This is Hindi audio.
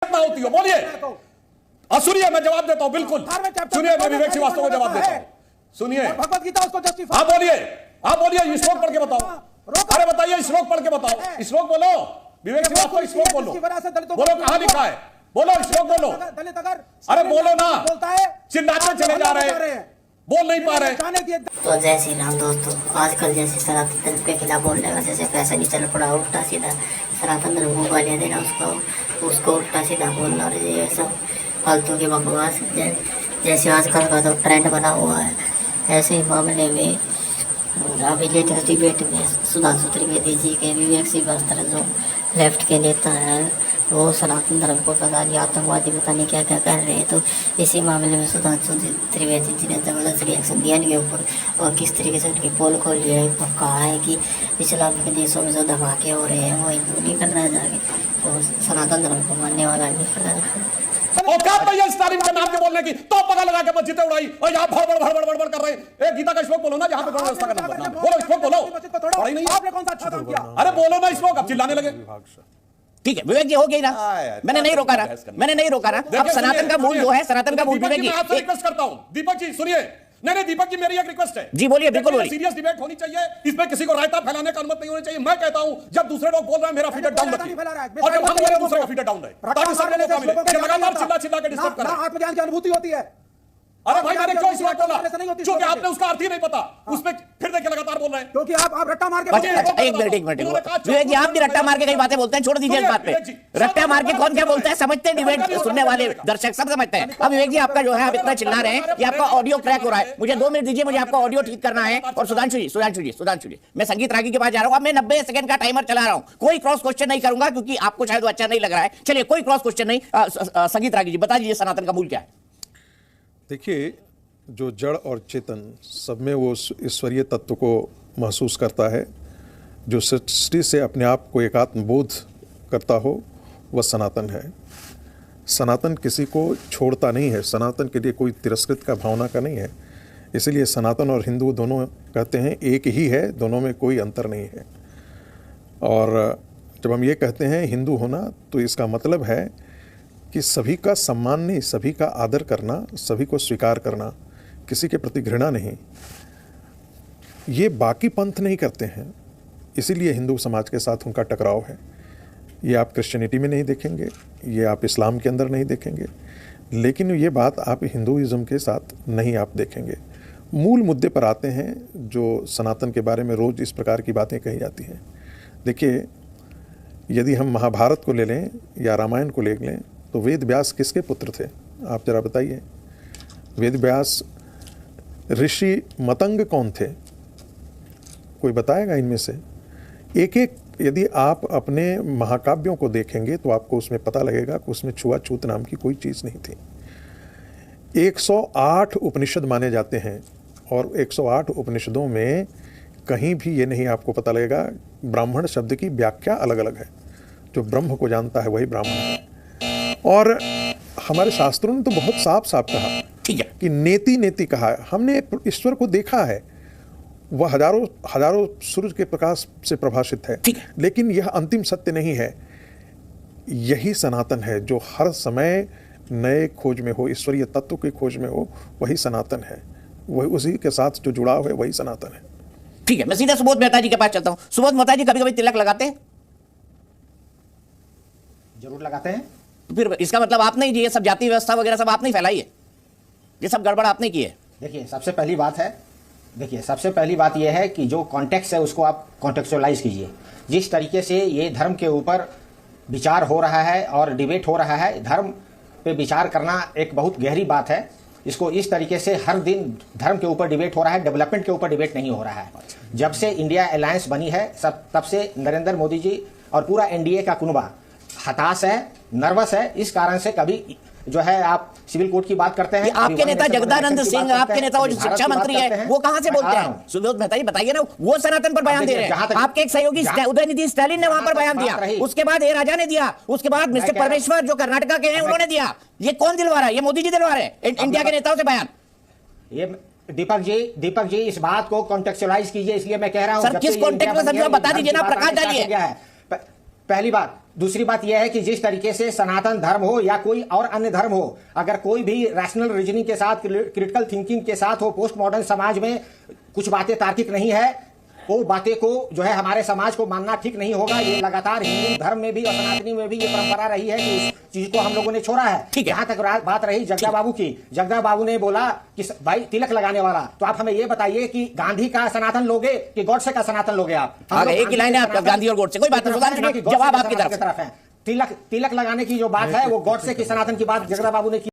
होती हो, बोलिए। सुनिए, मैं जवाब देता हूं, बिल्कुल सुनिए, मैं विवेक श्रीवास्तव को जवाब देता हूं, सुनिए। भगवत गीता उसको जस्टिफाई। आप बोलिए श्लोक पढ़ के बताओ। अरे बताइए, श्लोक पढ़ के बताओ, श्लोक बोलो। विवेक श्रीवास्तव, श्लोक बोलो, बोलो कहां लिखा है, बोलो श्लोक बोलो। दलित अगर अरे बोलो ना, बोलता है चिल्लाते चले जा रहे हैं, बोल नहीं पा रहे। तो जय श्री राम दोस्तों, आजकल जैसे सनातन धर्म के खिलाफ बोलने का जैसे पैसा नहीं चल पड़ा, उल्टा सीधा सनातन धर्म को गालियाँ देना, उसको उल्टा सीधा बोलना, और ये सब फालतू की बकवास जैसे आजकल का तो ट्रेंड बना हुआ है। ऐसे ही मामले में अभी लेटेस्ट डिबेट में सुधांशु त्रिवेदी जी के विवेक श्रीवास्तव जो लेफ्ट के नेता हैं, वो सनातन धर्म को पता नहीं आतंकवादी पता नहीं क्या क्या कर रहे हैं। तो इसी मामले में सुधांशु त्रिवेदी जी ने जबरदस्त रिएक्शन दिया इनके ऊपर, और किस तरीके से उनकी पोल खोल लिया है और कहा है कि इस्लामिक देशों में जो धमाके हो रहे हैं वो हिंदू नहीं करना जाके, और सनातन धर्म को मानने वाला नहीं करना। औकात नहीं है स्टालिन के नाम के बोलने की, तो पता लगा के मस्जिदें उड़ाई और यहाँ भड़बड़ कर रहे हैं। एक गीता का श्लोक बोलो ना, जहाँ पे व्यवस्था का नाम बोलो, श्लोक बोलो। पढ़ाई नहीं, आपने कौन सा अच्छा काम किया? अरे बोलो ना श्लोक, अब चिल्लाने लगे। ठीक है विवेक जी, हो गई ना, मैंने नहीं रोका ना, मैंने नहीं रोका ना। अब सनातन का मूल जो है, सनातन का मूल विवेक जी, मैं आपसे रिक्वेस्ट करता हूं, दीपक जी सुनिए। नहीं दीपक जी, मेरी एक रिक्वेस्ट है जी, बोलिए, बिल्कुल बोलिए। सीरियस डिबेट होनी चाहिए, इसमें किसी को रायता फैलाने का अनुमति नहीं होनी चाहिए। मैं कहता हूं, जब दूसरे लोग बोल रहे हैं मेरा फीडर डाउन रखिए, और जब हम बोल रहे हैं दूसरे का फीडर डाउन रहे, ताकि सब लोगों को मिले। लगातार चिल्ला के डिस्टर्ब कर रहे हैं। आत्मज्ञान की अनुभूति होती है। अरे भाई, मैंने क्यों इस बात बोला, क्योंकि आपने उसका अर्थ ही नहीं पता, उसमें फिर देखिए लगातार बोल रहे हैं, क्योंकि आप रट्टा मार के। अच्छा, एक मिनट विवेक जी, आप भी रट्टा मार के कई बातें बोलते हैं, छोड़ दीजिए इस बात पे। रट्टा मार के कौन क्या बोलता है समझते हैं, डिबेट सुनने वाले दर्शक सब समझते हैं। अब विवेक जी, आपका जो है, आप इतना चिल्ला रहे हैं कि आपका ऑडियो क्रैक हो रहा है। मुझे 2 मिनट दीजिए, मुझे आपका ऑडियो ठीक करना है। और सुधांशु जी, मैं संगीत रागी के पास जा रहा हूँ। अब मैं 90 सेकंड का टाइमर चला रहा हूँ, कोई क्रॉस क्वेश्चन नहीं करूंगा, क्योंकि आपको शायद अच्छा नहीं लग रहा है। चलिए, कोई क्रॉस क्वेश्चन नहीं। संगीत रागी जी, बता दीजिए सनातन का मूल क्या है। देखिए, जो जड़ और चेतन सब में वो ईश्वरीय तत्व को महसूस करता है, जो सृष्टि से अपने आप को एकात्म बोध करता हो, वह सनातन है। सनातन किसी को छोड़ता नहीं है, सनातन के लिए कोई तिरस्कृत का भावना का नहीं है। इसलिए सनातन और हिंदू दोनों कहते हैं एक ही है, दोनों में कोई अंतर नहीं है। और जब हम ये कहते हैं हिंदू होना, तो इसका मतलब है कि सभी का सम्मान नहीं, सभी का आदर करना, सभी को स्वीकार करना, किसी के प्रति घृणा नहीं। ये बाकी पंथ नहीं करते हैं, इसीलिए हिंदू समाज के साथ उनका टकराव है। ये आप क्रिश्चियनिटी में नहीं देखेंगे, ये आप इस्लाम के अंदर नहीं देखेंगे, लेकिन ये बात आप हिंदुइज्म के साथ नहीं आप देखेंगे। मूल मुद्दे पर आते हैं, जो सनातन के बारे में रोज़ इस प्रकार की बातें कही जाती हैं। देखिए, यदि हम महाभारत को ले लें या रामायण को ले लें, तो वेद व्यास किसके पुत्र थे, आप जरा बताइए। वेद व्यास ऋषि मतंग कौन थे, कोई बताएगा इनमें से? एक एक यदि आप अपने महाकाव्यों को देखेंगे तो आपको उसमें पता लगेगा कि उसमें छुआछूत नाम की कोई चीज़ नहीं थी। 108 उपनिषद माने जाते हैं, और 108 उपनिषदों में कहीं भी ये नहीं आपको पता लगेगा, ब्राह्मण शब्द की व्याख्या अलग अलग है। जो ब्रह्म को जानता है वही ब्राह्मण है। और हमारे शास्त्रों ने तो बहुत साफ साफ कहा कि नेति नेति कहा है। हमने ईश्वर को देखा है, वह हजारों सूरज के प्रकाश से प्रभाषित है, लेकिन यह अंतिम सत्य नहीं है। यही सनातन है, जो हर समय नए खोज में हो, ईश्वरीय तत्व की खोज में हो, वही सनातन है। वही उसी के साथ जो जुड़ाव है वही सनातन है। ठीक है, मैं सीधा सुबोध मेहता जी के पास चलता हूँ। सुबोध मेहता जी, कभी कभी तिलक लगाते हैं? जरूर लगाते हैं। फिर इसका मतलब आपने ये सब जाति व्यवस्था वगैरह सब आपने फैलाई है, ये सब गड़बड़ आपने की है। देखिए, सबसे पहली बात यह है कि जो कॉन्टेक्स्ट है उसको आप कॉन्टेक्चुअलाइज कीजिए। जिस तरीके से ये धर्म के ऊपर विचार हो रहा है और डिबेट हो रहा है, धर्म पे विचार करना एक बहुत गहरी बात है। इसको इस तरीके से हर दिन धर्म के ऊपर डिबेट हो रहा है, डेवलपमेंट के ऊपर डिबेट नहीं हो रहा है। जब से इंडिया अलायंस बनी है तब से नरेंद्र मोदी जी और पूरा एनडीए का कुनबा हताश है, नर्वस है। इस कारण से कभी जो है आप सिविल कोड की बात करते हैं, आपके नेता जगदानंद सिंह, आपके नेता जो शिक्षा मंत्री है, वो कहां से बोलते हैं? सुबोध मेहता जी बताइए ना, वो सनातन पर बयान दे रहे हैं। आपके एक सहयोगी उदयनिधि स्टालिन ने वहां पर बयान दिया, उसके बाद ए राजा ने दिया, उसके बाद मिस्टर परमेश्वर जो कर्नाटका के हैं उन्होंने दिया। ये कौन दिलवा रहा है? ये मोदी जी दिलवा रहे हैं इंडिया के नेताओं से बयान। ये दीपक जी इस बात को कॉन्टेक्चुअलाइज कीजिए, इसलिए मैं कह रहा हूं सर, किस कॉन्टेक्स्ट में समझो, बता दीजिए ना, प्रकाश डालिए। पहली बात। दूसरी बात यह है कि जिस तरीके से सनातन धर्म हो या कोई और अन्य धर्म हो, अगर कोई भी रैशनल रीजनिंग के साथ, क्रिटिकल थिंकिंग के साथ हो, पोस्ट मॉडर्न समाज में कुछ बातें तार्किक नहीं है, वो बातें को जो है हमारे समाज को मानना ठीक नहीं होगा। ये लगातार हिंदू धर्म में भी और सनातनी में भी ये परंपरा रही है कि उस चीज को हम लोगों ने छोड़ा है। ठीक है। यहाँ तक बात रही जगदा बाबू की, जगदा बाबू ने बोला कि भाई तिलक लगाने वाला, तो आप हमें ये बताइए कि गांधी का सनातन लोगे कि गॉडसे का सनातन लोगे आप? आगे एक ही लाइन है आपका, गांधी और गोडसे, कोई बात नहीं, जवाब आपकी तरफ है। तिलक लगाने की जो बात है वो गॉडसे की सनातन की बात जगदा बाबू ने की।